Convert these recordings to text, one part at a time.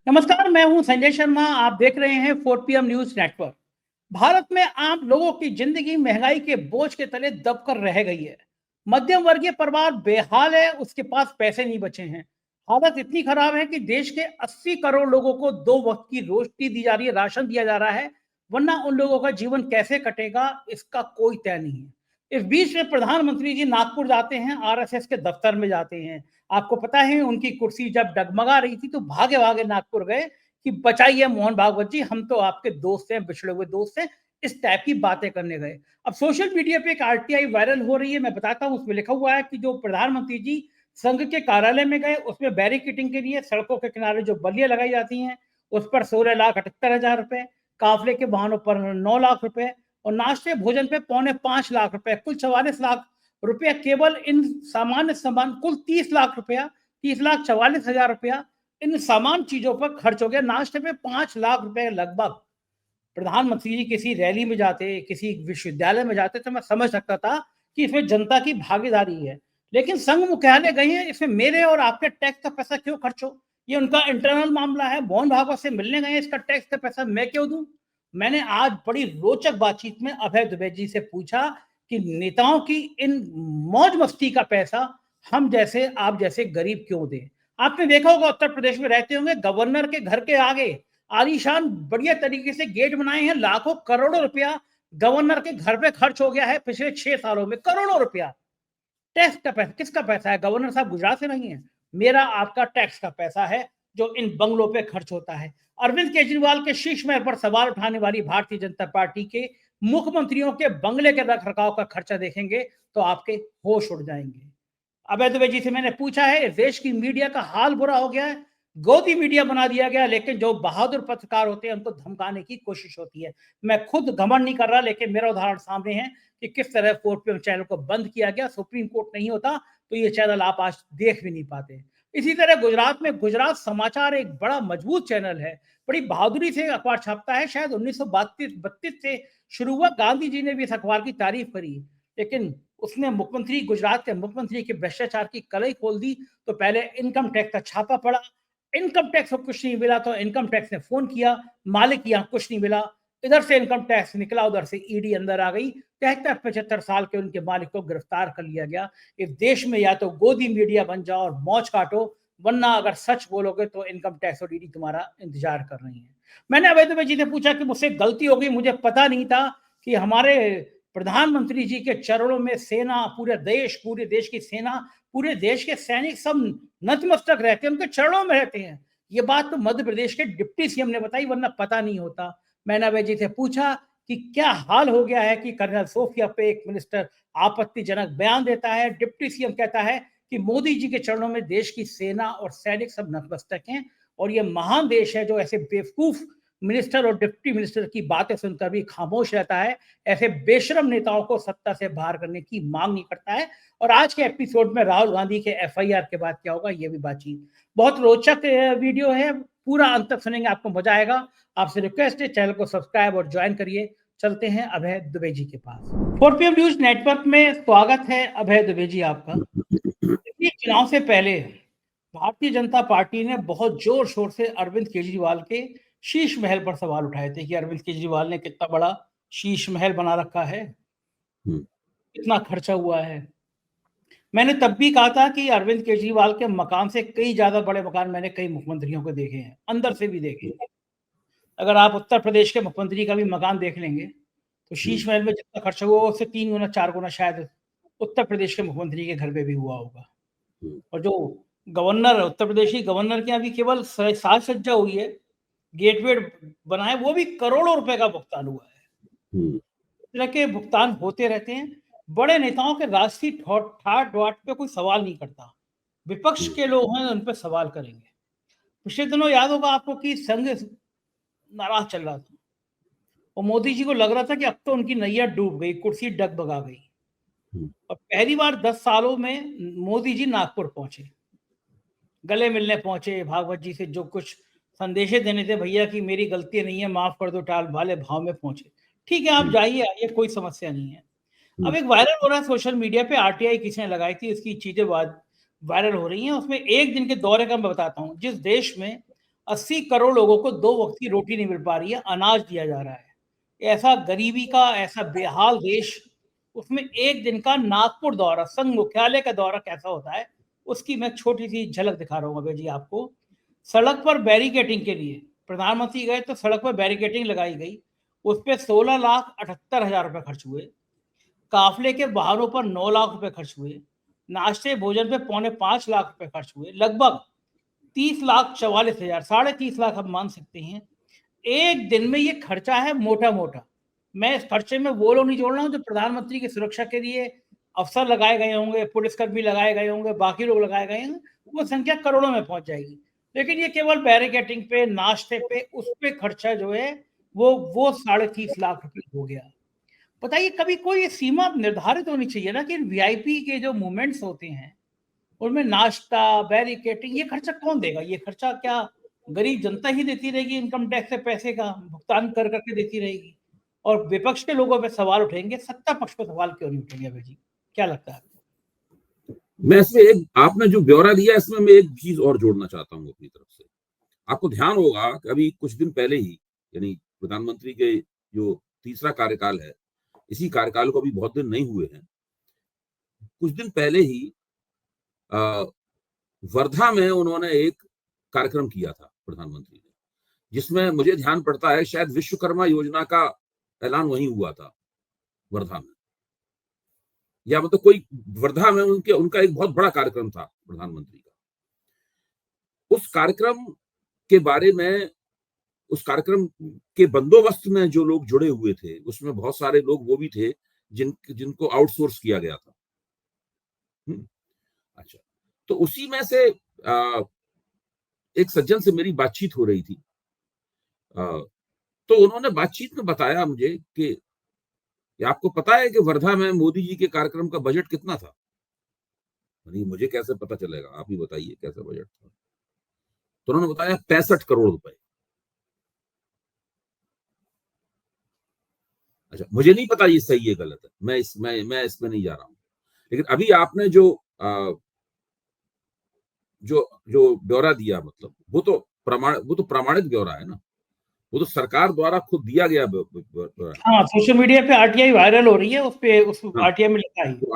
नमस्कार, मैं हूं संजय शर्मा। आप देख रहे हैं 4 PM न्यूज नेटवर्क। भारत में आम लोगों की जिंदगी महंगाई के बोझ के तले दबकर रह गई है। मध्यम वर्गीय परिवार बेहाल है, उसके पास पैसे नहीं बचे हैं। हालत इतनी खराब है कि देश के 80 करोड़ लोगों को 2 वक्त की रोटी दी जा रही है, राशन दिया जा रहा है, वरना उन लोगों का जीवन कैसे कटेगा इसका कोई तय नहीं है। इस बीच में प्रधानमंत्री जी नागपुर जाते हैं, आरएसएस के दफ्तर में जाते हैं। आपको पता है उनकी कुर्सी जब डगमगा रही थी तो भागे भागे नागपुर गए कि बचाइए मोहन भागवत जी, हम तो आपके दोस्त हैं, बिछड़े हुए दोस्त हैं। इस टाइप की बातें करने गए। अब सोशल मीडिया पे एक आरटीआई वायरल हो रही है, मैं बताता हूँ। उसमें लिखा हुआ है कि जो प्रधानमंत्री जी संघ के कार्यालय में गए, उसमें बैरिकेटिंग के लिए सड़कों के किनारे जो बल्लियां लगाई जाती हैं उस पर 16,78,000 रुपए, काफले के वाहनों पर 9 लाख रुपए और नाश्ते भोजन पे 4.25 लाख रुपए, कुल 44 लाख रुपया केवल इन सामान्य सामान, कुल 30 लाख रुपया, 30,44,000 रुपया इन सामान चीजों पर खर्च हो गया। नाश्ते पे 5 लाख रुपए लगभग। प्रधानमंत्री जी किसी रैली में जाते, किसी विश्वविद्यालय में जाते तो मैं समझ सकता था कि इसमें जनता की भागीदारी है, लेकिन संघ मुख्यालय गए हैं, इसमें मेरे और आपके टैक्स का पैसा क्यों खर्च हो? ये उनका इंटरनल मामला है। मोहन भागवत से मिलने गए, इसका टैक्स का पैसा मैं क्यों दूं? मैंने आज बड़ी रोचक बातचीत में अभय दुबे जी से पूछा कि नेताओं की इन मौज मस्ती का पैसा हम जैसे, आप जैसे गरीब क्यों दें? आपने देखा होगा, उत्तर प्रदेश में रहते होंगे, गवर्नर के घर के आगे आलीशान बढ़िया तरीके से गेट बनाए हैं। लाखों करोड़ों रुपया गवर्नर के घर पे खर्च हो गया है पिछले 6 सालों में, करोड़ों रुपया। टैक्स का पैसा किसका पैसा है? गवर्नर साहब गुजरात से नहीं है, मेरा आपका टैक्स का पैसा है जो इन बंगलों पे खर्च होता है। अरविंद केजरीवाल के शीश महल पर सवाल उठाने वाली भारतीय जनता पार्टी के मुख्यमंत्रियों के बंगले के रख रखाव का खर्चा देखेंगे तो आपके होश उड़ जाएंगे। अभय दुबे जी से मैंने पूछा है, देश की मीडिया का हाल बुरा हो गया है, गोदी मीडिया बना दिया गया, लेकिन जो बहादुर पत्रकार होते हैं उनको धमकाने की कोशिश होती है। मैं खुद घमंड नहीं कर रहा, लेकिन मेरा उदाहरण सामने है कि किस तरह 4PM चैनल को बंद किया गया। सुप्रीम कोर्ट नहीं होता तो ये चैनल आप आज देख भी नहीं पाते। इसी तरह गुजरात में गुजरात समाचार एक बड़ा मजबूत चैनल है, बड़ी बहादुरी से अखबार छापता है। शायद 1932 से शुरू हुआ। गांधी जी ने भी इस अखबार की तारीफ करी, लेकिन उसने मुख्यमंत्री, गुजरात के मुख्यमंत्री के भ्रष्टाचार की कलई खोल दी। तो पहले इनकम टैक्स का छापा पड़ा, इनकम टैक्स को कुछ नहीं मिला तो इनकम टैक्स ने फोन किया, मालिक यहाँ कुछ नहीं मिला। इधर से इनकम टैक्स निकला, उधर से ईडी अंदर आ गई। 73-75 साल के उनके मालिक को गिरफ्तार कर लिया गया। इस देश में या तो गोदी मीडिया बन जाओ और मौज काटो, वरना अगर सच बोलोगे तो इनकम टैक्स और ईडी तुम्हारा इंतजार कर रही है। मैंने अवैध दुबे जी ने पूछा कि मुझसे गलती हो गई, मुझे पता नहीं था कि हमारे प्रधानमंत्री जी के चरणों में सेना, पूरे देश की सेना, पूरे देश के सैनिक सब नतमस्तक रहते हैं, उनके चरणों में रहते हैं। ये बात तो मध्य प्रदेश के डिप्टी सीएम ने बताई, वरना पता नहीं होता। मैंने अभय जी से पूछा कि क्या हाल हो गया है कि कर्नल सोफिया पे एक मिनिस्टर आपत्तिजनक बयान देता है, डिप्टी सीएम कहता है कि मोदी जी के चरणों में देश की सेना और सैनिक सब नतमस्तक हैं, और ये महान देश है जो ऐसे बेवकूफ मिनिस्टर और डिप्टी मिनिस्टर की बातें सुनकर भी खामोश रहता है, ऐसे बेशरम नेताओं को सत्ता से बाहर करने की मांग नहीं करता है। और आज के एपिसोड में राहुल गांधी के एफआईआर के बाद क्या होगा, ये भी बातचीत बहुत रोचक वीडियो है, पूरा अंत तक सुनेंगे, आपको मजा आएगा। आपसे रिक्वेस्ट है, चैनल को सब्सक्राइब और ज्वाइन करिए। चलते हैं अभय दुबे जी के पास। 4PM न्यूज नेटवर्क में स्वागत है अभय दुबे जी आपका। चुनाव से पहले भारतीय जनता पार्टी ने बहुत जोर शोर से अरविंद केजरीवाल के शीश महल पर सवाल उठाए थे कि अरविंद केजरीवाल ने कितना बड़ा शीश महल बना रखा है, कितना खर्चा हुआ है। मैंने तब भी कहा था कि अरविंद केजरीवाल के मकान से कई ज्यादा बड़े मकान मैंने कई मुख्यमंत्रियों को देखे हैं, अंदर से भी देखे हैं। अगर आप उत्तर प्रदेश के मुख्यमंत्री का भी मकान देख लेंगे तो शीश महल में जितना खर्चा हुआ उससे 3 गुना 4 गुना शायद उत्तर प्रदेश के मुख्यमंत्री के घर पे भी हुआ होगा। और जो गवर्नर, उत्तर प्रदेश की गवर्नर के अभी केवल साज सज्जा हुई है, गेटवे बनाए, वो भी करोड़ों रुपए का भुगतान हुआ है। इस तरह के भुगतान होते रहते हैं। बड़े नेताओं के राजसी ठाट बाट पे कोई सवाल नहीं करता, विपक्ष के लोग हैं उन पर सवाल करेंगे। पिछले दिनों याद होगा आपको कि संघ नाराज चल रहा था और मोदी जी को लग रहा था कि अब तो उनकी नैया डूब गई, कुर्सी डगमगा गई। और पहली बार 10 सालों में मोदी जी नागपुर पहुंचे, गले मिलने पहुंचे, भागवत जी से जो कुछ संदेशे देने थे, भैया की मेरी गलती नहीं है, माफ कर दो, टाल वाले भाव में पहुंचे। ठीक है, आप जाइए आइए, कोई समस्या नहीं है। अब एक वायरल हो रहा है सोशल मीडिया पे, आरटीआई किसने लगाई थी, इसकी चीजें वायरल हो रही हैं। उसमें एक दिन के दौरे का मैं बताता हूँ। जिस देश में 80 करोड़ लोगों को 2 वक्त की रोटी नहीं मिल पा रही है, अनाज दिया जा रहा है। ऐसा गरीबी का ऐसा बेहाल देश, उसमें एक दिन का नागपुर दौरा, संघ मुख्यालय का दौरा कैसा होता है, उसकी मैं छोटी-सी झलक दिखा रहा हूँ अभय जी आपको। सड़क पर बैरिकेडिंग के लिए प्रधानमंत्री गए तो सड़क पर बैरिकेडिंग लगाई गई, उसपे 16,78,000 रुपए खर्च हुए। काफिले के वाहनों पर 9 लाख रुपए खर्च हुए। नाश्ते भोजन पे पौने 5 लाख रुपए खर्च हुए। लगभग 30,44,000, साढ़े 30 लाख आप मान सकते हैं। एक दिन में ये खर्चा है मोटा-मोटा। मैं इस खर्चे में वो लोग नहीं जोड़ रहा हूँ जो प्रधानमंत्री की सुरक्षा के लिए अफसर लगाए गए होंगे, पुलिसकर्मी लगाए गए होंगे, बाकी लोग लगाए गए होंगे, वो संख्या करोड़ों में पहुंच जाएगी। लेकिन ये केवल बैरिकेडिंग पे, नाश्ते पे, उस पे खर्चा जो है वो 30.5 लाख रुपए हो गया। बताइए, कभी कोई सीमा निर्धारित होनी चाहिए ना कि वीआईपी के जो मूवमेंट्स होते हैं उनमें नाश्ता, बैरिकेडिंग, ये खर्चा कौन देगा? ये खर्चा क्या गरीब जनता ही देती रहेगी? इनकम टैक्स से पैसे का भुगतान कर करके देती रहेगी? और विपक्ष के लोगों पे सवाल उठेंगे, सत्ता पक्ष पे सवाल क्यों नहीं उठेंगे अभय जी? क्या लगता है? मैं इसमें एक आपने जो ब्यौरा दिया इसमें मैं एक चीज और जोड़ना चाहता हूँ अपनी तरफ से। आपको ध्यान होगा कि अभी कुछ दिन पहले ही, यानी प्रधानमंत्री के जो तीसरा कार्यकाल है, इसी कार्यकाल को अभी बहुत दिन नहीं हुए हैं, कुछ दिन पहले ही वर्धा में उन्होंने एक कार्यक्रम किया था प्रधानमंत्री ने, जिसमें मुझे ध्यान पड़ता है शायद विश्वकर्मा योजना का ऐलान वहीं हुआ था, वर्धा में, या मतलब कोई वर्धा में उनका एक बहुत बड़ा कार्यक्रम था प्रधानमंत्री का। उस कार्यक्रम के बारे में, उस कार्यक्रम के बंदोबस्त में जो लोग जुड़े हुए थे, उसमें बहुत सारे लोग वो भी थे जिनको आउटसोर्स किया गया था। अच्छा, तो उसी में से एक सज्जन से मेरी बातचीत हो रही थी, तो उन्होंने बातचीत में बताया मुझे कि आपको पता है कि वर्धा में मोदी जी के कार्यक्रम का बजट कितना था? मुझे कैसे पता चलेगा, आप ही बताइए कैसे बजट था। तो उन्होंने बताया 65 करोड़ रुपए। अच्छा, मुझे नहीं पता ये सही है गलत है, मैं इसमें नहीं जा रहा हूं, लेकिन अभी आपने जो जो ब्यौरा दिया, मतलब वो तो प्रामाणिक ब्यौरा है ना, वो तो सरकार द्वारा खुद दिया गया ब्यौरा। हाँ, सोशल मीडिया पे आरटीआई वायरल हो रही है, उस पे उस हाँ, आरटीआई में लिखा है। तो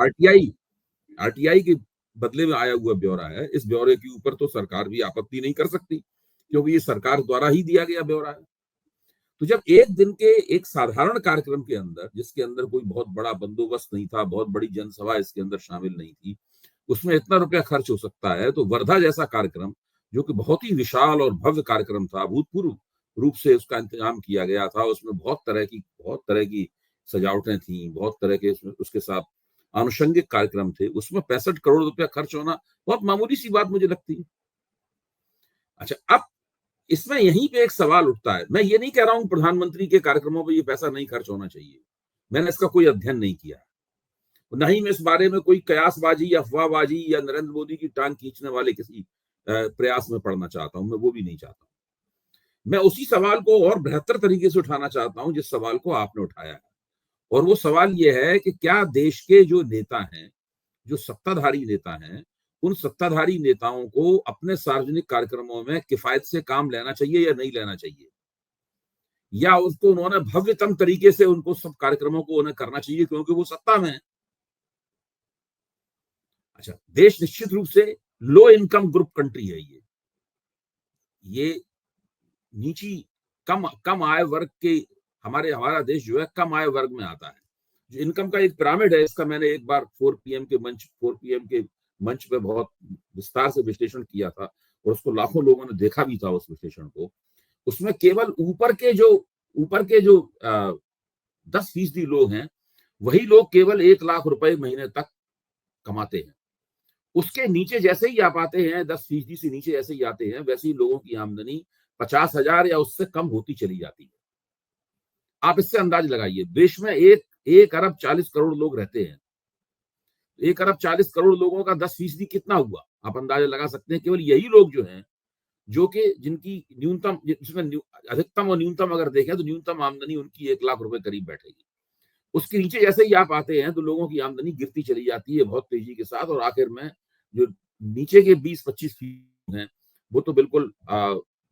आरटीआई के बदले में आया हुआ ब्यौरा है। इस ब्यौरे के ऊपर तो सरकार भी आपत्ति नहीं कर सकती, क्योंकि ये सरकार द्वारा ही दिया गया ब्यौरा है। तो जब एक दिन के एक साधारण कार्यक्रम के अंदर, जिसके अंदर कोई बहुत बड़ा बंदोबस्त नहीं था, बहुत बड़ी जनसभा इसके अंदर शामिल नहीं थी, उसमें इतना रुपया खर्च हो सकता है, तो वर्धा जैसा कार्यक्रम, जो कि बहुत ही विशाल और भव्य कार्यक्रम था, भूतपूर्व रूप से उसका इंतजाम किया गया था, उसमें बहुत तरह की सजावटें थी, बहुत तरह के उसके साथ आनुषंगिक कार्यक्रम थे, उसमें 65 करोड़ रुपया खर्च होना बहुत मामूली सी बात मुझे लगती है। अच्छा, अब इसमें यहीं पे एक सवाल उठता है। मैं ये नहीं कह रहा हूं प्रधानमंत्री के कार्यक्रमों पर ये पैसा नहीं खर्च होना चाहिए, मैंने इसका कोई अध्ययन नहीं किया, न ही मैं इस बारे में कोई कयासबाजी या अफवाहबाजी या नरेंद्र मोदी की टांग खींचने वाले किसी प्रयास में पड़ना चाहता हूं, मैं वो भी नहीं चाहता। मैं उसी सवाल को और बेहतर तरीके से उठाना चाहता हूं जिस सवाल को आपने उठाया है, और वो सवाल ये है कि क्या देश के जो नेता हैं, जो सत्ताधारी नेता हैं, उन सत्ताधारी नेताओं को अपने सार्वजनिक कार्यक्रमों में किफायत से काम लेना चाहिए या नहीं लेना चाहिए, या उसको उन्होंने भव्यतम तरीके से उनको सब कार्यक्रमों को उन्हें करना चाहिए क्योंकि वो सत्ता में है। अच्छा, देश निश्चित रूप से लो इनकम ग्रुप कंट्री है। ये नीची कम आय वर्ग के, हमारा देश जो है कम आय वर्ग में आता है। जो इनकम का एक पिरामिड है, इसका मैंने एक बार 4 PM के मंच पे बहुत विस्तार से विश्लेषण किया था, और उसको लाखों लोगों ने देखा भी था उस विश्लेषण को। उसमें केवल ऊपर के जो 10% लोग हैं, वही लोग केवल 1 लाख रुपए महीने तक कमाते हैं। उसके नीचे जैसे ही आप आते हैं, 10% से नीचे जैसे ही आते हैं, वैसे ही लोगों की आमदनी 50,000 या उससे कम होती चली जाती है। आप इससे अंदाज लगाइए, देश में 1 अरब 40 करोड़ लोग रहते हैं। 1 अरब 40 करोड़ लोगों का 10% कितना हुआ, आप अंदाजा लगा सकते हैं। केवल यही लोग जो हैं, जो कि जिनकी न्यूनतम, जिसमें अधिकतम और न्यूनतम अगर देखें तो न्यूनतम आमदनी उनकी 1 लाख रुपए करीब बैठेगी। उसके नीचे जैसे ही आप आते हैं तो लोगों की आमदनी गिरती चली जाती है बहुत तेजी के साथ, और आखिर में जो नीचे के 20-25% हैं, वो तो बिल्कुल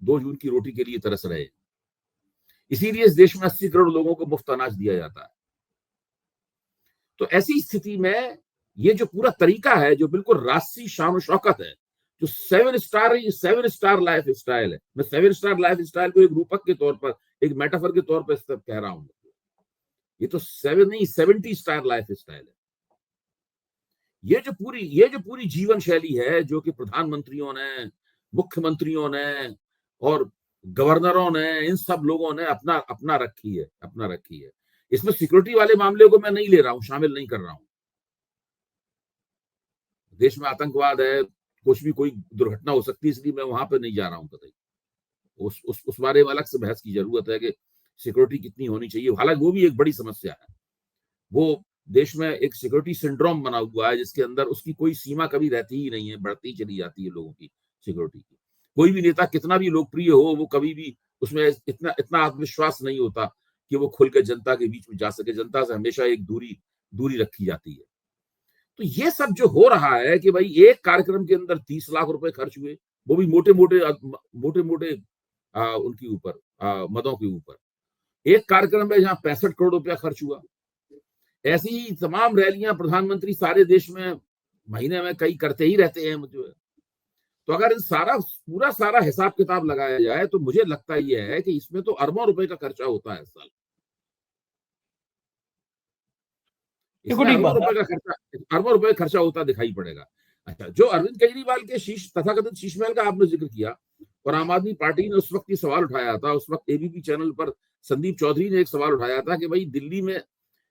2 जून की रोटी के लिए तरस रहे। इसीलिए इस देश में 80 करोड़ लोगों को मुफ्त अनाज दिया जाता है। तो ऐसी स्थिति में ये जो पूरा तरीका है, जो बिल्कुल राष्ट्रीय शान शौकत है, जो 7 स्टार लाइफ स्टाइल है, मैं 7 स्टार लाइफ स्टाइल को एक रूपक के तौर पर, एक मेटाफर के तौर पर कह रहा हूं। ये तो 7 नहीं 70 स्टार लाइफ स्टाइल है। ये जो पूरी जीवन शैली है, जो कि प्रधानमंत्रियों ने, मुख्यमंत्रियों ने और गवर्नरों ने, इन सब लोगों ने अपना रखी है। इसमें सिक्योरिटी वाले मामले को मैं नहीं ले रहा हूं, शामिल नहीं कर रहा हूं। देश में आतंकवाद है, कुछ भी कोई दुर्घटना हो सकती है, इसलिए मैं वहां पे नहीं जा रहा हूं कतई। उस बारे में अलग से बहस की जरूरत है कि सिक्योरिटी कितनी होनी चाहिए। हालांकि वो भी एक बड़ी समस्या है। वो देश में एक सिक्योरिटी सिंड्रोम बना हुआ है, जिसके अंदर उसकी कोई सीमा कभी रहती ही नहीं है, बढ़ती चली जाती है लोगों की सिक्योरिटी की। कोई भी नेता कितना भी लोकप्रिय हो, वो कभी भी उसमें इतना आत्मविश्वास नहीं होता कि वो खुलकर जनता के बीच में जा सके। जनता से हमेशा एक दूरी रखी जाती है। तो ये सब जो हो रहा है कि भाई एक कार्यक्रम के अंदर 30 लाख रुपए खर्च हुए, वो भी मोटे मोटे उनके ऊपर मदों के ऊपर। एक कार्यक्रम में जहां 65 करोड़ रुपया खर्च हुआ। ऐसी ही तमाम रैलियां प्रधानमंत्री सारे देश में महीने में कई करते ही रहते हैं मुझे। तो अगर पूरा सारा हिसाब किताब लगाया जाए तो मुझे लगता यह है कि इसमें तो अरबों रुपए का खर्चा होता है साल। इसमें अरबों रुपए खर्चा होता दिखाई पड़ेगा। अच्छा, जो अरविंद केजरीवाल के तथाकथित शीश महल का आपने जिक्र किया और आम आदमी पार्टी ने उस वक्त ये सवाल उठाया था, उस वक्त एबीपी चैनल पर संदीप चौधरी ने एक सवाल उठाया था कि भाई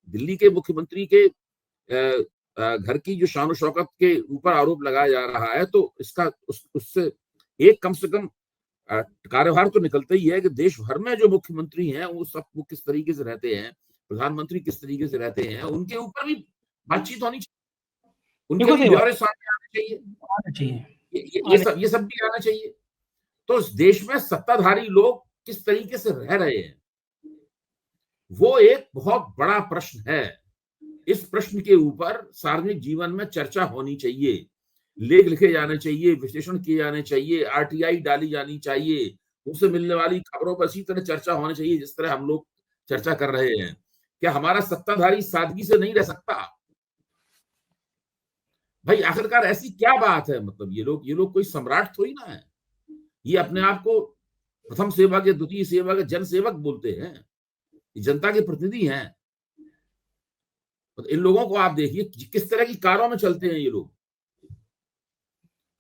दिल्ली के मुख्यमंत्री के घर की जो शान शौकत के ऊपर आरोप लगाया जा रहा है, तो इसका उससे एक कम से कम कार्यभार तो निकलता ही है कि देश भर में जो मुख्यमंत्री हैं वो किस तरीके से रहते हैं, प्रधानमंत्री किस तरीके से रहते हैं, उनके ऊपर भी बातचीत होनी चाहिए, उनके भी ब्यौरे सामने आने चाहिए। ये सब भी आना चाहिए। तो इस देश में सत्ताधारी लोग किस तरीके से रह रहे हैं, वो एक बहुत बड़ा प्रश्न है। इस प्रश्न के ऊपर सार्वजनिक जीवन में चर्चा होनी चाहिए, लेख लिखे जाने चाहिए, विश्लेषण किए जाने चाहिए, आरटीआई डाली जानी चाहिए, उनसे मिलने वाली खबरों पर इसी तरह चर्चा होनी चाहिए जिस तरह हम लोग चर्चा कर रहे हैं। क्या हमारा सत्ताधारी सादगी से नहीं रह सकता? भाई आखिरकार ऐसी क्या बात है? मतलब ये लोग कोई सम्राट थोड़ी ना है। ये अपने आप को प्रथम सेवक या द्वितीय सेवक या जन सेवक बोलते हैं, जनता के प्रतिनिधि हैं। तो इन लोगों को आप देखिए किस तरह की कारों में चलते हैं ये लोग।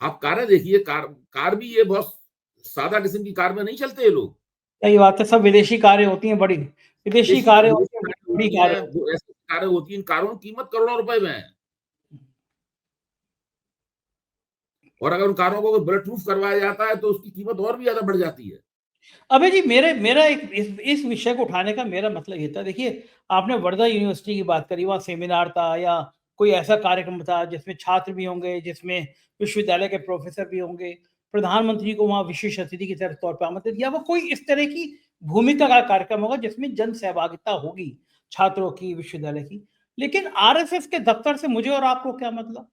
आप कारें देखिए, कार भी ये बहुत सादा किस्म की कार में नहीं चलते ये लोग। सही बात है, सब विदेशी कारें होती हैं, बड़ी विदेशी कारें होती हैं, बड़ी कारें, ऐसी कारें होती हैं। इन कारों की कीमत करोड़ों रुपए में है। और अगर उन कारों को बुलेट प्रूफ करवाया जाता है तो उसकी कीमत और भी ज्यादा बढ़ जाती है। अबे जी, मेरा एक इस विषय को उठाने का मेरा मतलब ये था, देखिए आपने वर्धा यूनिवर्सिटी की बात करी, वहाँ सेमिनार था या कोई ऐसा कार्यक्रम था जिसमें छात्र भी होंगे, जिसमें विश्वविद्यालय के प्रोफेसर भी होंगे, प्रधानमंत्री को वहाँ विशेष अतिथि के तौर पर आमंत्रित, या वो कोई इस तरह की भूमिका का कार्यक्रम होगा जिसमें जन सहभागिता होगी छात्रों की, विश्वविद्यालय की। लेकिन आरएसएस के दफ्तर से मुझे और आपको क्या मतलब?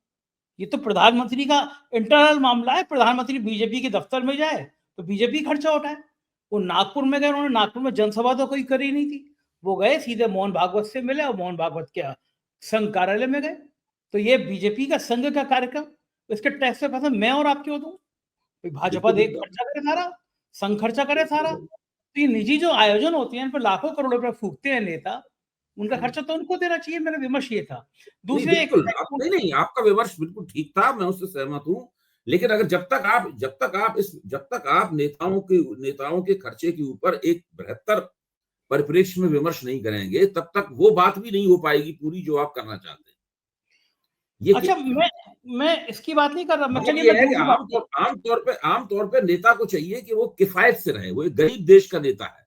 ये तो प्रधानमंत्री का इंटरनल मामला है। प्रधानमंत्री बीजेपी के दफ्तर में जाए तो बीजेपी खर्चा उठाए। वो नागपुर में गए, उन्होंने नागपुर में जनसभा तो कोई करी नहीं थी, वो गए सीधे मोहन भागवत से मिले और मोहन भागवत के संघ कार्यालय में गए। तो ये बीजेपी का संघ का कार्यक्रम, इसके टैक्स से पैसा मैं और आप क्यों दूं? भाजपा देख खर्चा करे सारा, संघ खर्चा करे सारा। तो ये निजी जो आयोजन होते हैं इन पर लाखों करोड़ों रुपए फूकते हैं नेता, उनका खर्चा तो उनको देना चाहिए। मेरा विमर्श ये था। दूसरे नहीं, आपका विमर्श बिल्कुल ठीक था, मैं उससे सहमत हूं। लेकिन अगर जब तक आप नेताओं के खर्चे के ऊपर एक बेहतर परिप्रेक्ष्य में विमर्श नहीं करेंगे, तब तक वो बात भी नहीं हो पाएगी पूरी जो आप करना चाहते हैं। ये अच्छा, मैं इसकी बात नहीं कर रहा। मैं चलिए आमतौर पे नेता को चाहिए कि वो किफायत से रहे। वो एक गरीब देश का नेता है,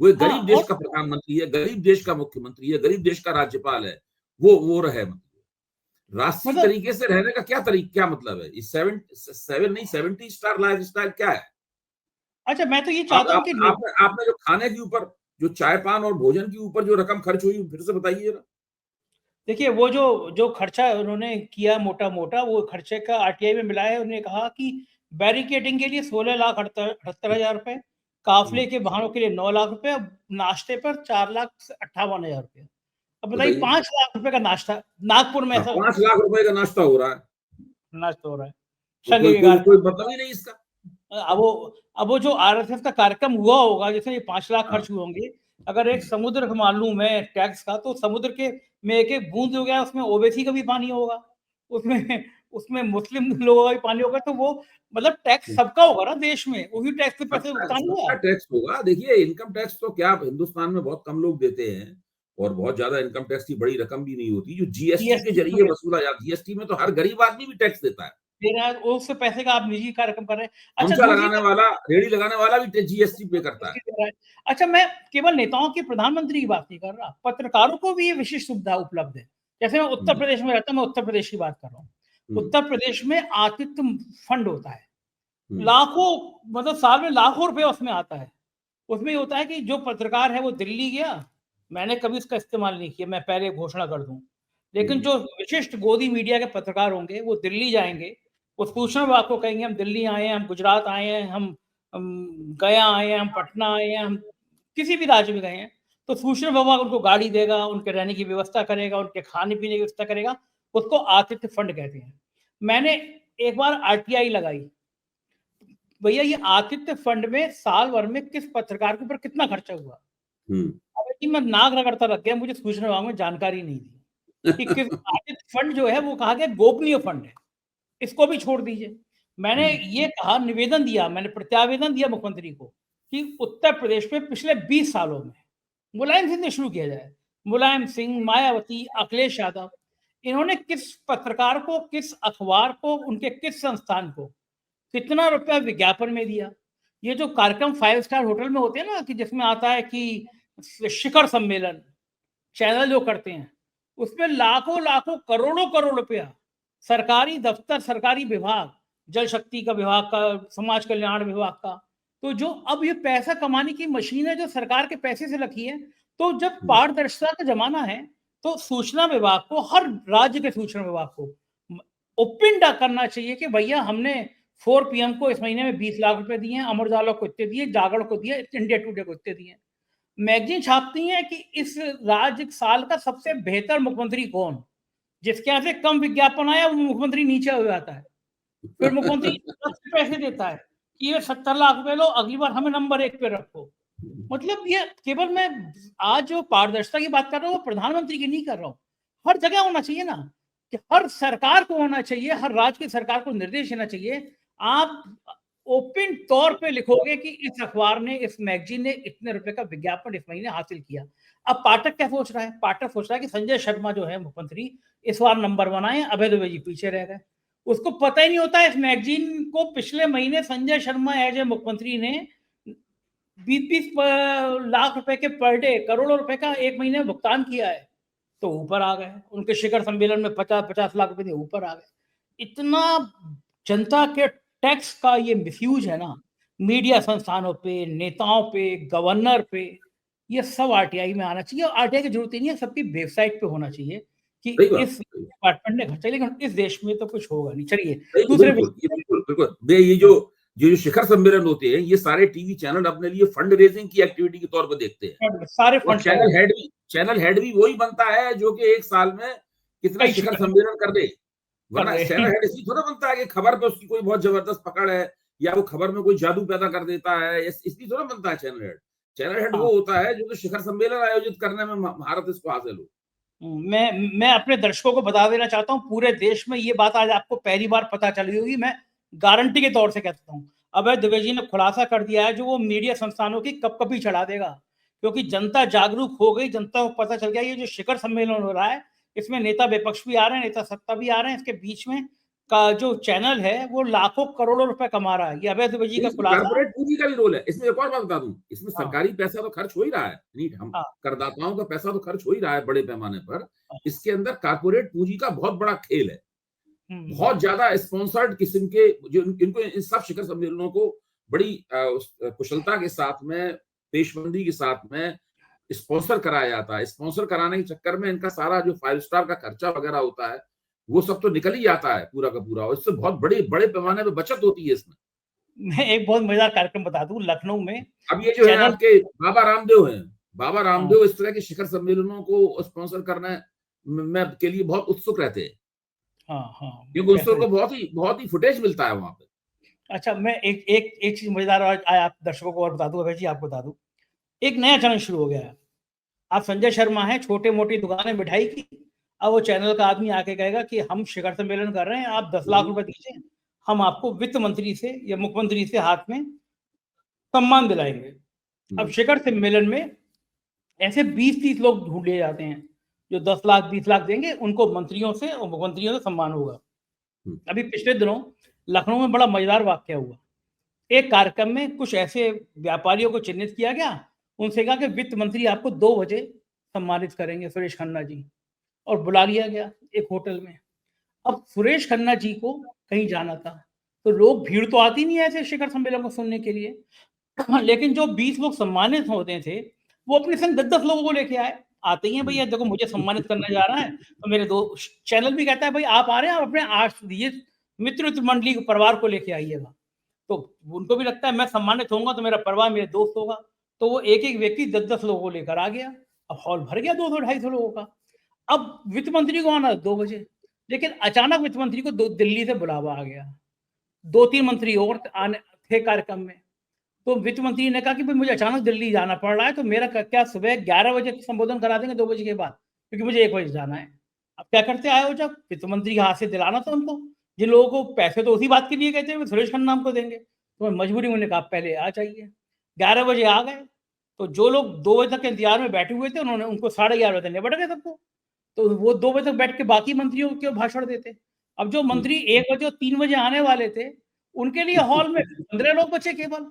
वो एक गरीब देश का प्रधानमंत्री है, गरीब देश का मुख्यमंत्री है, गरीब देश का राज्यपाल है। वो रहे, मतलब राष्ट्रीय तरीके से रहने का क्या मतलब है? 70 स्टार लाइफ स्टाइल क्या है? अच्छा, मैं तो ये चाहता हूँ कि आपने जो खाने के ऊपर, जो चाय पान और भोजन के ऊपर जो रकम खर्च हुई, फिर से बताइए ना। देखिए, वो जो खर्चा उन्होंने किया मोटा मोटा, वो खर्चे का आरटीआई में मिला है। उन्होंने कहा कि बैरिकेडिंग के लिए 16,78,000 रुपए, काफिले के वाहनों के लिए 9 लाख रुपए, नाश्ते पर 4,58,000 रुपए। अब बताइए, बताइए। 5 लाख रुपए का नाश्ता नागपुर में हाँ, ऐसा 5 लाख रुपए का नाश्ता हो रहा है, नाश्ता हो रहा है तो संघ कोई के कोई कोई कार्यक्रम। मतलब ही नहीं इसका। अब वो जो आरएसएस का कार्यक्रम हुआ होगा, जिसमें ये 5 लाख हाँ, खर्च हुए होंगे, अगर एक समुद्र का मालूम है टैक्स का, तो समुद्र के में एक-एक बूंद हो गया, उसमें ओवैसी का भी पानी होगा, उसमें उसमें मुस्लिम लोगों का भी पानी होगा, तो वो मतलब टैक्स सबका होगा ना देश में, वही टैक्स के पैसे सबका भुगतान सबका हुआ। टैक्स होगा। देखिए, इनकम टैक्स तो क्या हिंदुस्तान में बहुत कम लोग देते हैं, और बहुत ज्यादा इनकम टैक्स की बड़ी रकम भी नहीं होती जो जीएसटी के जीएसटी जरिए वसूला जाता। जीएसटी में तो हर गरीब आदमी भी टैक्स देता है। दे रहा है, उस पैसे का आप निजी कार्यक्रम कर रहे हैं। अच्छा, हमसा दूसरी लगाने बात वाला, रेहड़ी लगाने वाला भी जीएसटी पे करता है। जीएसटी दे रहा है। अच्छा, मैं केवल नेताओं की, प्रधानमंत्री की बात नहीं कर रहा, पत्रकारों को भी ये विशिष्ट सुविधा उपलब्ध है। जैसे मैं उत्तर हम्म, प्रदेश में रहता हूं, मैं उत्तर प्रदेश की बात कर रहा हूँ। हम्म, उत्तर प्रदेश में आतिथ्य फंड होता है, हम्म, लाखों, मतलब साल में लाखों रुपए उसमें आता है। उसमें ये होता है कि जो पत्रकार है वो दिल्ली गया, मैंने कभी इसका इस्तेमाल नहीं किया, मैं पहले घोषणा कर दूं, लेकिन हम्म, जो विशिष्ट गोदी मीडिया के पत्रकार होंगे वो दिल्ली जाएंगे, वो सूचना विभाग को कहेंगे हम दिल्ली आए हैं, हम गुजरात आए हैं, हम गया आए हैं, हम पटना आए हैं, हम किसी भी राज्य में गए हैं, तो सूचना विभाग उनको गाड़ी देगा, उनके रहने की व्यवस्था करेगा, उनके खाने पीने की व्यवस्था करेगा। उसको आतिथ्य फंड कहते हैं। मैंने एक बार आरटीआई लगाई, भैया ये आतिथ्य फंड में साल भर में किस पत्रकार के ऊपर कितना खर्चा हुआ। हम्म। अब कि मैं नाक रगड़ता लग गया, मुझे सूचना विभाग में जानकारी नहीं थी कि किस आतिथ्य फंड जो है वो कहा गया गोपनीय फंड है, इसको भी छोड़ दीजिए। मैंने हम्म, ये कहा, निवेदन दिया, मैंने प्रत्यावेदन दिया मुख्यमंत्री को कि उत्तर प्रदेश में पिछले 20 सालों में मुलायम सिंह से शुरू किया जाए, मुलायम सिंह, मायावती, अखिलेश यादव, इन्होंने किस पत्रकार को, किस अखबार को, उनके किस संस्थान को कितना रुपया विज्ञापन में दिया। ये जो कार्यक्रम 5 स्टार होटल में होते हैं ना, कि जिसमें आता है कि शिखर सम्मेलन, चैनल जो करते हैं, उसमें लाखों लाखों करोड़ों करोड़ रुपया सरकारी दफ्तर, सरकारी विभाग, जल शक्ति का विभाग का, समाज कल्याण विभाग का, तो जो अब ये पैसा कमाने की मशीन है जो सरकार के पैसे से रखी है, तो जब पारदर्शिता का जमाना है, तो सूचना विभाग को, हर राज्य के सूचना विभाग को ओपन करना चाहिए कि भैया हमने 4 पीएम को इस महीने में 20 लाख रुपए दिए हैं, अमर उजाला को इतने दिए, जागरण को दिए, इंडिया टुडे को इतने दिए। मैगजीन छापती हैं कि इस राज्य साल का सबसे बेहतर मुख्यमंत्री कौन, जिसके यहाँ से कम विज्ञापन आया वो मुख्यमंत्री नीचे हो जाता है। फिर मुख्यमंत्री अलग से पैसे देता है कि ये 70 लाख रुपए लो, अगली बार हमें नंबर 1 पे रखो। मतलब ये केवल मैं आज जो पारदर्शिता की बात कर रहा हूँ वो प्रधानमंत्री की नहीं कर रहा हूँ, हर जगह होना चाहिए ना, कि हर सरकार को होना चाहिए, हर राज्य की सरकार को निर्देश देना चाहिए। आप ओपन तौर पे लिखोगे कि इस अखबार ने, इस मैगजीन ने इतने रुपए का विज्ञापन इस महीने हासिल किया। अब पाठक क्या सोच रहा है? पाठक सोच रहा है कि संजय शर्मा जो है मुख्यमंत्री, इस बार नंबर 1 आए, अभय दुबे जी पीछे रह गए। उसको पता ही नहीं होता इस मैगजीन को पिछले महीने संजय शर्मा एज ए मुख्यमंत्री ने 20-20 लाख रुपए के पर डे, करोड़ों रुपए का एक महीने में भुगतान किया है, तो ऊपर आ गए। उनके शिखर सम्मेलन में 50-50 लाख रुपए ऊपर आ गए। इतना जनता के टैक्स का ये मिसयूज है ना, मीडिया संस्थानों पे, नेताओं पे, गवर्नर पे, ये सब आरटीआई में आना चाहिए। और आरटीआई की जरूरत ही नहीं है, सबकी वेबसाइट पे होना चाहिए कि सही बात, इस डिपार्टमेंट ने खर्चा, लेकिन इस देश में तो कुछ होगा नहीं। चलिए नहीं, दूसरे बिल्कुल, ये बिल्कुल, बिल्कुल। ये जो शिखर सम्मेलन होते हैं, ये सारे टीवी चैनल अपने लिए फंड रेजिंग की एक्टिविटी के तौर पर देखते हैं। सारे और फंड तैयार, चैनल हेड भी वही बनता है जो कि एक साल में कितना कई शिखर शिखर सम्मेलन कर दे। कर वरना रहे चैनल हैं। हेड इसलिए थोड़ा बनता है कि खबर पे उसकी कोई बहुत जबरदस्त पकड़ है, या वो खबर में कोई जादू पैदा कर देता है, इसलिए थोड़ा बनता है चैनल हेड। चैनल हेड हाँ, वो होता है जो शिखर सम्मेलन आयोजित करने में महारत इसको हासिल हो। मैं अपने दर्शकों को बता देना चाहता हूँ, पूरे देश में ये बात आज आपको पहली बार पता चली होगी, मैं गारंटी के तौर से कहता हूँ। अभय दुबे जी ने खुलासा कर दिया है जो वो मीडिया संस्थानों की कपकपी चढ़ा देगा, क्योंकि जनता जागरूक हो गई, जनता को पता चल गया ये जो शिखर सम्मेलन हो रहा है, इसमें नेता विपक्ष भी आ रहे हैं, नेता सत्ता भी आ रहे हैं, इसके बीच में का जो चैनल है वो लाखों करोड़ों रुपए कमा रहा है। ये अभय दुबे जी का इसमें खुलासा। कारपोरेट पूंजी का भी रोल है। इसमें एक और बात बता दूं, इसमें हाँ, सरकारी पैसा तो खर्च हो ही रहा है, नहीं, हम हाँ, करदाताओं का पैसा तो खर्च हो ही रहा है बड़े पैमाने पर। हाँ, इसके अंदर कारपोरेट पूंजी का बहुत बड़ा खेल है। हम्म, बहुत ज्यादा स्पॉन्सर्ड किस्म के जो इनको इन सब शिखर सम्मेलनों को बड़ी कुशलता के साथ में, पेशबंदी के साथ में स्पॉन्सर कराया जाता है। स्पॉन्सर कराने के चक्कर में इनका सारा जो 5 स्टार का खर्चा वगैरह होता है, वो सब तो निकल ही जाता है पूरा का पूरा, और इससे बहुत बड़े बड़े पैमाने पे बचत होती है इसमें। मैं एक बहुत मजेदार कार्यक्रम बता दूं, लखनऊ में अब ये जो है चैनल। आपके बाबा रामदेव हैं, बाबा हाँ रामदेव इस तरह के शिखर सम्मेलनों को स्पॉन्सर करना में के लिए बहुत उत्सुक रहते हैं, हाँ हाँ, क्योंकि कैसे। उसको बहुत ही फुटेज मिलता है वहां पे। अच्छा, मैं एक एक एक चीज मजेदार और आप दर्शकों को और बता दूं, अभय जी आपको बता दूं, एक नया चैनल शुरू हो गया है। आप संजय शर्मा है, छोटे मोटी दुकानें मिठाई की, अब वो चैनल का आदमी आके कहेगा कि हम शिखर सम्मेलन कर रहे हैं, आप 10 लाख रुपए दीजिए, हम आपको वित्त मंत्री से या मुख्यमंत्री से हाथ में सम्मान दिलाएंगे। अब शिखर सम्मेलन में ऐसे 20-30 लोग ढूंढ लिए जाते हैं जो 10 लाख 20 लाख देंगे, उनको मंत्रियों से और मुख्यमंत्रियों से सम्मान होगा। अभी पिछले दिनों लखनऊ में बड़ा मजेदार वाक्य हुआ। एक कार्यक्रम में कुछ ऐसे व्यापारियों को चिन्हित किया गया, उनसे कहा कि वित्त मंत्री आपको 2 बजे सम्मानित करेंगे, सुरेश खन्ना जी, और बुला लिया गया एक होटल में। अब सुरेश खन्ना जी को कहीं जाना था, तो लोग, भीड़ तो आती नहीं है ऐसे शिखर सम्मेलन को सुनने के लिए, लेकिन जो 20 लोग सम्मानित होते थे वो अपने संग 10-10 लोगों को लेके आए। आते ही हैं भैया, देखो मुझे सम्मानित करने जा रहा है, तो मेरे दो चैनल भी कहता है भाई आप आ रहे हैं, आप अपने ये मित्र मंडली परिवार को लेके आइएगा। तो उनको भी लगता है मैं सम्मानित होऊंगा तो मेरा परिवार, मेरे दोस्त होगा, तो वो एक एक व्यक्ति 10-10 लोगों को लेकर आ गया। अब हॉल भर गया 200-250 लोगों का। अब वित्त मंत्री को आना 2 बजे, लेकिन अचानक वित्त मंत्री को दिल्ली से बुलावा आ गया। 2-3 मंत्री और आने थे कार्यक्रम में, तो वित्त मंत्री ने कहा कि भाई मुझे अचानक दिल्ली जाना पड़ रहा है, तो मेरा क्या सुबह 11 बजे संबोधन करा देंगे 2 बजे के बाद, क्योंकि मुझे 1 बजे जाना है। अब क्या करते आयोजक, वित्त मंत्री के हाथ से दिलाना था उनको, जिन लोगों को पैसे तो उसी बात के लिए कहते हैं सुरेश खन्ना हमको देंगे, तो मजबूरी में उन्होंने कहा पहले आ जाइए। 11 बजे आ गए, तो जो लोग 2 बजे तक इंतजार में बैठे हुए थे, उन्होंने उनको 11:30 बजे निपट गए सबको, तो वो 2 बजे तक बैठ के बाकी मंत्रियों के भाषण देते। अब जो मंत्री 1 बजे और 3 बजे आने वाले थे, उनके लिए हॉल में 15 लोग बचे केवल,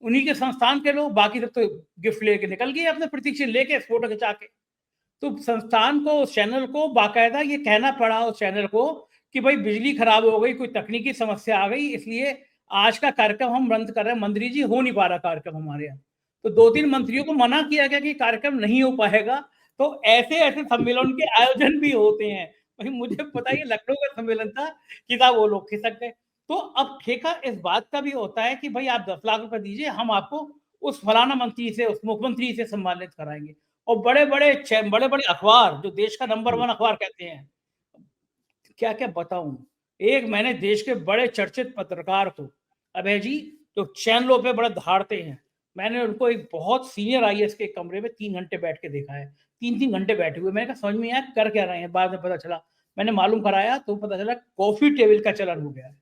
उन्हीं के संस्थान के लोग, बाकी सब तो गिफ्ट लेके निकल गए अपने प्रतीक्षित लेके, फोटो खिंचा के। तो संस्थान को, उस चैनल को बाकायदा ये कहना पड़ा उस चैनल को कि भाई बिजली खराब हो गई, कोई तकनीकी समस्या आ गई, इसलिए आज का कार्यक्रम हम रद्द कर रहे हैं, मंत्री जी हो नहीं पा रहा कार्यक्रम हमारे यहाँ। तो 2-3 मंत्रियों को मना किया गया कि कार्यक्रम नहीं हो पाएगा। तो ऐसे ऐसे सम्मेलन के आयोजन भी होते हैं। भाई मुझे पता है लखनऊ का सम्मेलन था कि था, वो लोग खिसक गए। तो अब ठेका इस बात का भी होता है कि भाई आप 10 लाख रुपए दीजिए, हम आपको उस फलाना मंत्री से, उस मुख्यमंत्री से सम्मानित कराएंगे। और बड़े बड़े अखबार, जो देश का नंबर 1 अखबार कहते हैं, क्या क्या बताऊं, एक मैंने देश के बड़े चर्चित पत्रकार को, अभय जी, जो चैनलों पे बड़े धाड़ते हैं, मैंने उनको एक बहुत सीनियर आईएएस के कमरे में 3 घंटे बैठ के देखा है। 3-3 घंटे बैठे हुए, मैंने कहा समझ में आया कर क्या रहे हैं। बाद में पता चला, मैंने मालूम कराया तो पता चला कॉफी टेबल का चलन हो गया है।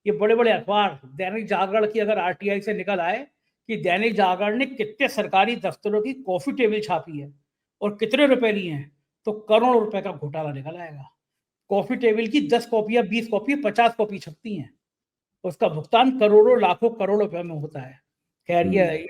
ये बड़े बड़े अखबार, दैनिक जागरण की अगर आरटीआई से निकल आए कि दैनिक जागरण ने कितने सरकारी दफ्तरों की कॉफी टेबल छापी है और कितने रुपए लिए हैं, तो करोड़ों रुपए का घोटाला निकल आएगा। कॉफी टेबल की 10 कॉपियां, 20 कॉपी, 50 कॉपी छपती हैं, उसका भुगतान करोड़ों लाखों करोड़ों रुपए में होता है। खैर ये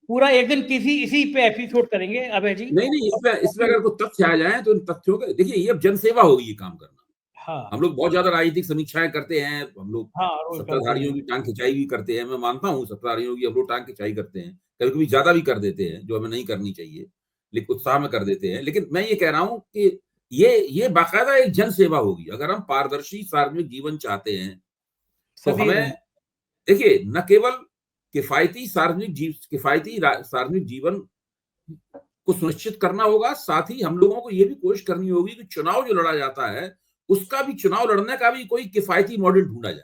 पूरा एक दिन किसी इसी पे एपिसोड करेंगे अभय जी। नहीं नहीं, इसमें अगर कुछ तथ्य आ जाए तो इन तथ्यों के, देखिए ये अब जनसेवा होगी ये काम करना। हाँ हम लोग बहुत ज्यादा राजनीतिक समीक्षाएं करते हैं, हम लोग हाँ, रोज करते सत्ताधारियों हैं। की टांग खिंचाई भी करते हैं, मैं मानता हूँ सत्ताधारियों की हम लोग टांग खिंचाई करते हैं, कभी कभी ज्यादा भी कर देते हैं जो हमें नहीं करनी चाहिए, लेकिन उत्साह में कर देते हैं। लेकिन मैं ये कह रहा हूँ कि ये बाकायदा एक जन सेवा होगी। अगर हम पारदर्शी सार्वजनिक जीवन चाहते हैं तो सदैव हमें, देखिए, न केवल किफायती सार्वजनिक जीवन को सुनिश्चित करना होगा, साथ ही हम लोगों को ये भी कोशिश करनी होगी कि चुनाव जो लड़ा जाता है उसका भी, चुनाव लड़ने का भी कोई किफायती मॉडल ढूंढा जाए।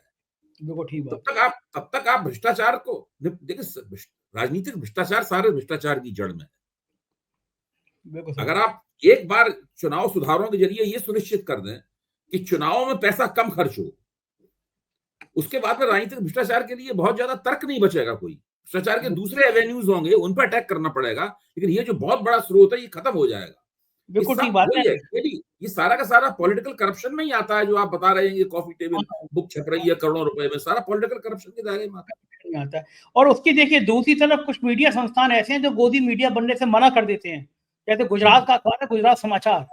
बिल्कुल ठीक बात। तब तक आप भ्रष्टाचार को, देखिए राजनीतिक भ्रष्टाचार सारे भ्रष्टाचार की जड़ में है। बिल्कुल सही अगर बात। आप एक बार चुनाव सुधारों के जरिए ये सुनिश्चित कर दें कि चुनावों में पैसा कम खर्च हो, उसके बाद में राजनीतिक भ्रष्टाचार के लिए बहुत ज्यादा तर्क नहीं बचेगा। कोई भ्रष्टाचार के दूसरे एवेन्यूज होंगे, उन पर अटैक करना पड़ेगा, लेकिन ये जो बहुत बड़ा स्रोत है ये खत्म हो जाएगा। ये बिल्कुल ठीक सब बात है। वही है, ये सारा का सारा पॉलिटिकल करप्शन में ही आता है। जो आप बता रहे हैं ये कॉफी टेबल बुक छप रही है करोड़ों रुपए में, सारा पॉलिटिकल करप्शन के दायरे में आता नहीं आता है। और उसकी देखिए दूसरी तरफ कुछ मीडिया संस्थान ऐसे हैं जो गोदी मीडिया बनने से मना कर देते हैं। जैसे गुजरात का अखबार है गुजरात समाचार,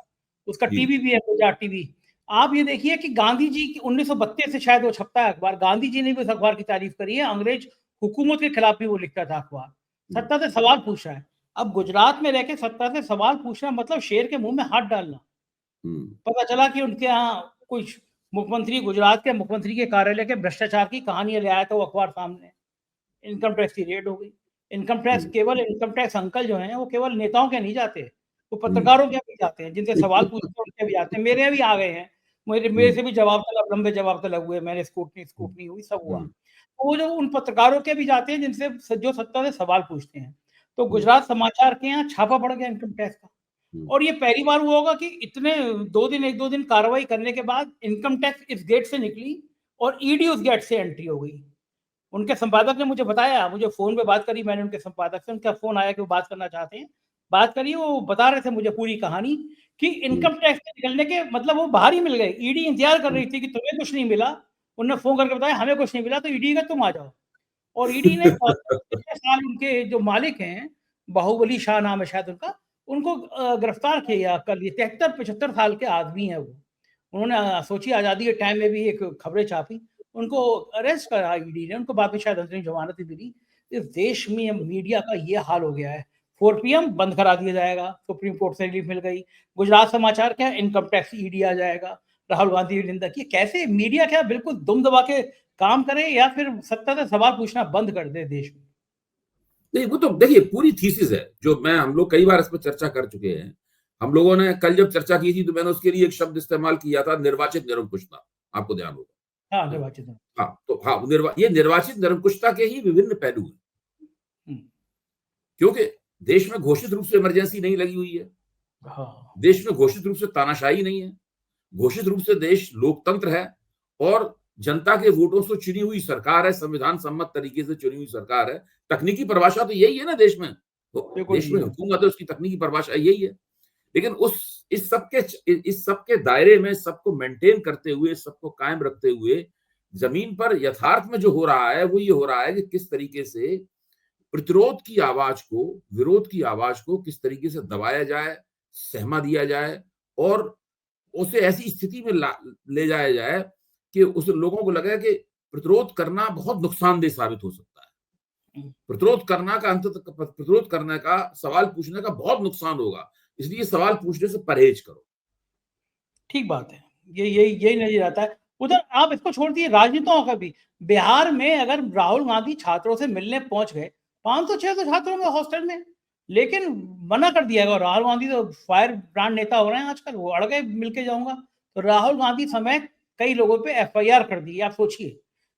उसका जी। टीवी भी है गुजरात टीवी। आप ये देखिए कि गांधी जी की 1932 से शायद वो छपता है अखबार, गांधी जी ने भी उस अखबार की तारीफ करी है, अंग्रेज हुकूमत के खिलाफ भी वो लिखता था अखबार, सत्ता से सवाल पूछ रहा है। अब गुजरात में रहकर सत्ता से सवाल पूछना मतलब शेर के मुंह में हाथ डालना। पता चला कि उनके यहाँ कुछ मुख्यमंत्री, गुजरात के मुख्यमंत्री के कार्यालय के भ्रष्टाचार की कहानियां ले आया था वो अखबार सामने। इनकम टैक्स की रेड हो गई। इनकम टैक्स केवल इनकम टैक्स अंकल जो हैं वो केवल नेताओं के नहीं जाते, वो पत्रकारों के भी जाते हैं, जिनसे सवाल पूछते हैं उनके भी जाते हैं। मेरे भी आ गए हैं, मेरे से भी जवाब तलब, लंबे जवाब तलब हुए, मैंने स्क्रूटनी हुई, सब हुआ। वो जो उन पत्रकारों के भी जाते हैं जिनसे जो सत्ता से सवाल पूछते हैं। तो गुजरात समाचार के यहाँ छापा पड़ गया इनकम टैक्स का, और ये पहली बार हुआ होगा कि इतने 1-2 दिन कार्रवाई करने के बाद इनकम टैक्स इस गेट से निकली और ईडी उस गेट से एंट्री हो गई। उनके संपादक ने मुझे बताया, मुझे फोन पे बात करी मैंने उनके संपादक से, उनका फोन आया कि वो बात करना चाहते हैं। बात करी, वो बता रहे थे मुझे पूरी कहानी कि इनकम टैक्स से निकलने के मतलब वो बाहर ही मिल गए। ईडी इंतजार कर रही थी कि तुम्हें कुछ नहीं मिला, उन्होंने फोन करके बताया हमें कुछ नहीं मिला, तो ईडी का तुम आ जाओ। और ईडी ने 6 साल उनके जो मालिक हैं, बाहुबली शाह नाम है शायद उनका, उनको गिरफ्तार किया कर लिए। 73-75 साल के आदमी है वो। उन्होंने सोची आजादी के टाइम में भी एक खबरें छापी, उनको अरेस्ट करा ईडी ने, उनको बाद में शायद अंतरिम जमानत भी मिली। इस देश में मीडिया का ये हाल हो गया है। 4 PM बंद करा दिया जाएगा, सुप्रीम कोर्ट से रिलीफ मिल गई। गुजरात समाचार क्या, इनकम टैक्स ईडी आ जाएगा। राहुल गांधी की निंदा की। कैसे मीडिया क्या बिल्कुल दुम दबा के काम करे या फिर सत्ता से सवाल पूछना बंद कर दे देश में? नहीं, वो तो देखिए पूरी थीसिस है जो हम लोग कई बार इस पर चर्चा कर चुके हैं। हम लोगों ने कल जब चर्चा की थी तो मैंने उसके लिए एक शब्द इस्तेमाल किया था, निर्वाचित निरंकुशता। आपको ध्यान होगा। हाँ, निर्वाचित। हाँ, तो हाँ, ये निर्वाचित निरंकुशता के ही विभिन्न पहलू हैं, क्योंकि देश में घोषित रूप से इमरजेंसी नहीं लगी हुई है। हाँ। देश में घोषित रूप से तानाशाही नहीं है। घोषित रूप से देश लोकतंत्र है और जनता के वोटों से चुनी हुई सरकार है, संविधान सम्मत तरीके से चुनी हुई सरकार है। तकनीकी परिभाषा तो यही है ना देश में, तो देश में हुकूमत है, उसकी तकनीकी परिभाषा यही है। लेकिन इस सब के दायरे में सबको मेंटेन करते हुए, सबको कायम रखते हुए जमीन पर यथार्थ में जो हो रहा है वो ये हो रहा है कि किस तरीके से प्रतिरोध की आवाज को, विरोध की आवाज को किस तरीके से दबाया जाए, सहमा दिया जाए और उसे ऐसी स्थिति में ले जाया जाए कि उस लोगों को लगे कि प्रतिरोध करना बहुत नुकसानदेह साबित हो सकता है। प्रतिरोध करने का, सवाल पूछने का बहुत नुकसान होगा, इसलिए सवाल पूछने से परहेज करो। ठीक बात है, यही नजर आता है। उधर आप इसको छोड़ दिए राजनेताओं का भी, बिहार में अगर राहुल गांधी छात्रों से मिलने पहुंच गए, 500-600 छात्रों में हॉस्टल में, लेकिन मना कर दिया गया। राहुल गांधी तो फायर ब्रांड नेता हो रहे हैं आजकल, वो अड़ गए मिलके जाऊंगा। तो राहुल गांधी समेत कई लोगों पे FIR कर दी। आप सोचिए,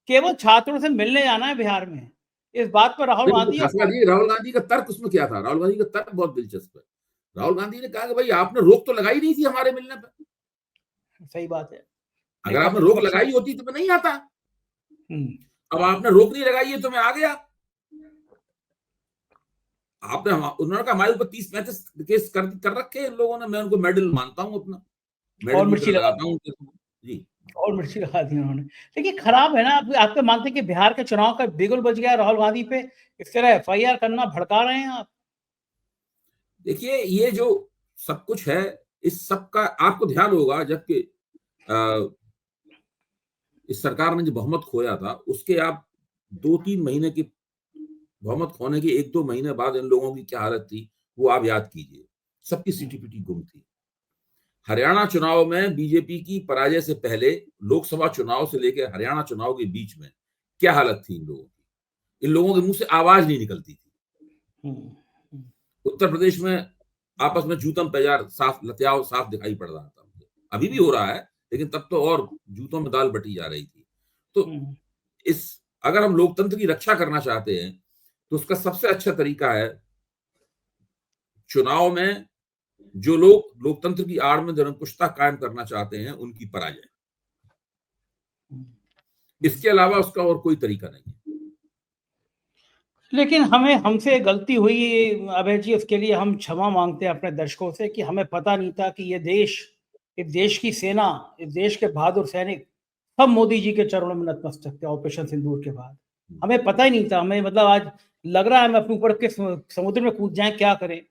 केवल छात्रों से मिलने जाना है बिहार में, इस बात पर राहुल गांधी राहुल गांधी का तर्क उसमें क्या था? राहुल गांधी का तर्क बहुत दिलचस्प है। राहुल गांधी ने कहा कि भाई आपने रोक तो लगाई नहीं थी हमारे मिलने पर। सही बात है, अगर आपने रोक लगाई होती तो मैं नहीं आता। अब आपने रोक नहीं लगाई है तो मैं आ गया। उन्होंने कहा हमारे ऊपर 30-35 केस कर रखे इन लोगों ने, मैं उनको मेडल मानता हूं, अपना और मिर्ची लगाता हूं जी। और मिर्ची लगा दी उन्होंने। लेकिन खराब है ना, आपके मानते हैं कि बिहार के चुनाव का बिगुल बज गया राहुल गांधी पे, इस तरह FIR करना, भड़का रहे हैं आप? देखिए ये जो सब कुछ है, इस सब का आपको ध्यान होगा, जबकि इस सरकार ने जो बहुमत खोया था उसके आप 2-3 महीने की बहुमत खोने के 1-2 महीने बाद इन लोगों की क्या हालत थी वो आप याद कीजिए। सबकी सीटी-पीटी गुम थी। हरियाणा चुनाव में बीजेपी की पराजय से पहले लोकसभा चुनाव से लेकर हरियाणा चुनाव के बीच में क्या हालत थी इन लोगों की? इन लोगों के मुंह से आवाज नहीं निकलती थी। उत्तर प्रदेश में आपस में जूतम पेजार लत्याव साफ दिखाई पड़ रहा था। अभी भी हो रहा है, लेकिन तब तो और जूतों में दाल बटी जा रही थी। तो अगर हम लोकतंत्र की रक्षा करना चाहते हैं तो उसका सबसे अच्छा तरीका है चुनाव में जो लोग लोकतंत्र की आड़ में निरंकुशता कायम करना चाहते हैं उनकी पराजय। इसके अलावा उसका और कोई तरीका नहीं है। लेकिन हमसे गलती हुई अभय जी, उसके लिए हम क्षमा मांगते हैं अपने दर्शकों से कि हमें पता नहीं था कि इस देश की सेना, इस देश के बहादुर सैनिक सब मोदी जी के चरणों में नतमस्तक थे ऑपरेशन सिंदूर के बाद। हमें पता ही नहीं था, हमें मतलब आज लग रहा है हम अपने ऊपर के समुद्र में कूद जाएं, क्या करें।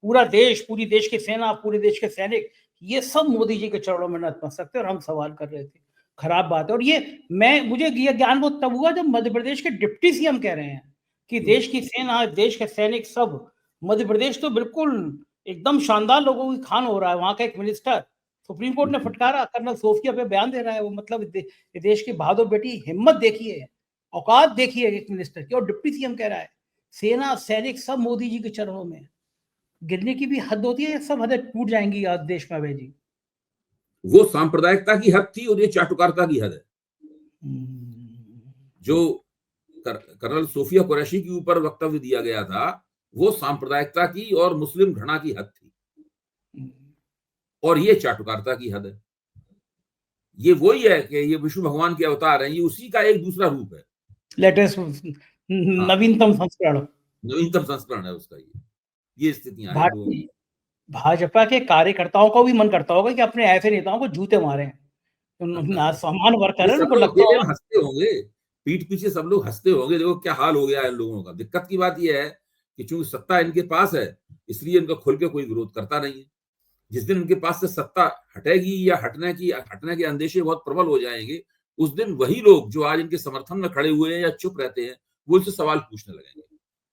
पूरा देश, पूरी देश की सेना, पूरे देश के सैनिक, ये सब मोदी जी के चरणों में नतमस्तक थे और हम सवाल कर रहे थे। खराब बात है। और ये मुझे ये ज्ञान वो तब हुआ जब मध्य प्रदेश के डिप्टी CM कह रहे हैं कि देश की सेना, देश के सैनिक सब, मध्य प्रदेश तो बिल्कुल एकदम शानदार लोगों की खान हो रहा है। वहां का एक मिनिस्टर सुप्रीम कोर्ट ने फटकारा, कर्नल सोफिया पे बयान दे रहा है वो, मतलब देश की बहादुर बेटी हिम्मत देखिए। औकात देखिए एक मिनिस्टर की। और डिप्टी सीएम कह रहा है सेना सैनिक सब मोदी जी के चरणों में। गिरने की भी हद होती है, सब हदें टूट जाएंगी आज देश में अभय जी। वो सांप्रदायिकता की हद थी और ये चाटुकारिता की हद है। जो कर्नल सोफिया कुरैशी के ऊपर वक्तव्य दिया गया था वो सांप्रदायिकता की और मुस्लिम घृणा की हद थी और ये चाटुकारिता की हद है। ये वही है कि ये विष्णु भगवान के अवतार हैं, ये उसी का एक दूसरा रूप है, लेटेस्ट नवीनतम संस्करण। नवीनतम संस्करण है उसका। ये स्थितियां हैं लोगों की। भाजपा के कार्यकर्ताओं को भी मन करता होगा कि अपने ऐसे नेताओं को जूते मारे। समान वर्कर ये है, सब उनको लोग लगता अकेले में होगा। हंसते होंगे, पीठ पीछे सब लोग हंसते होंगे, देखो क्या हाल हो गया है इन लोगों का। दिक्कत की बात यह है कि चूंकि सत्ता इनके पास है इसलिए इनका खुल के कोई विरोध करता नहीं है। जिस दिन इनके पास से सत्ता हटेगी या हटने के अंदेशे बहुत प्रबल हो जाएंगे, उस दिन वही लोग जो आज इनके समर्थन में खड़े हुए हैं या चुप रहते हैं वो इनसे सवाल पूछने लगेंगे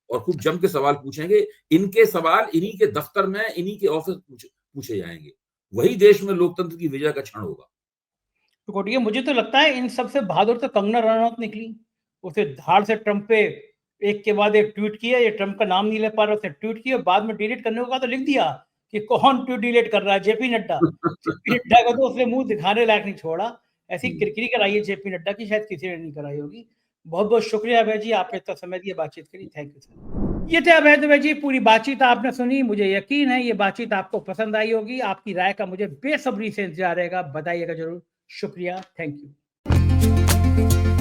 और खूब जम के सवाल पूछेंगे। इनके सवाल इन्हीं के दफ्तर में, इन्हीं के ऑफिस पूछे जाएंगे। वही देश में लोकतंत्र की विजय का क्षण होगा। तो कोटिया, मुझे तो लगता है इन सबसे बहादुर तो कंगना रनौत निकली। उसे धाड़ से ट्रंप पे एक के बाद एक ट्वीट किया, ये ट्रंप का नाम नहीं ले पा रहा, उसने ट्वीट किया, बाद में डिलीट करने को कहा तो लिख दिया कि कौन ट्वीट डिलीट कर रहा है, जेपी नड्डा। जेपी नड्डा को तो उसने मुंह दिखाने लायक नहीं छोड़ा। ऐसी किरकिरी कराई है जेपी नड्डा की, शायद किसी ने नहीं कराई होगी। बहुत बहुत शुक्रिया अभय जी, आपने इतना समय दिया बातचीत करी, थैंक यू सर। ये थे अभय जी, पूरी बातचीत आपने सुनी। मुझे यकीन है ये बातचीत आपको पसंद आई होगी। आपकी राय का मुझे बेसब्री से इंतजार रहेगा, बताइएगा जरूर। शुक्रिया, थैंक यू।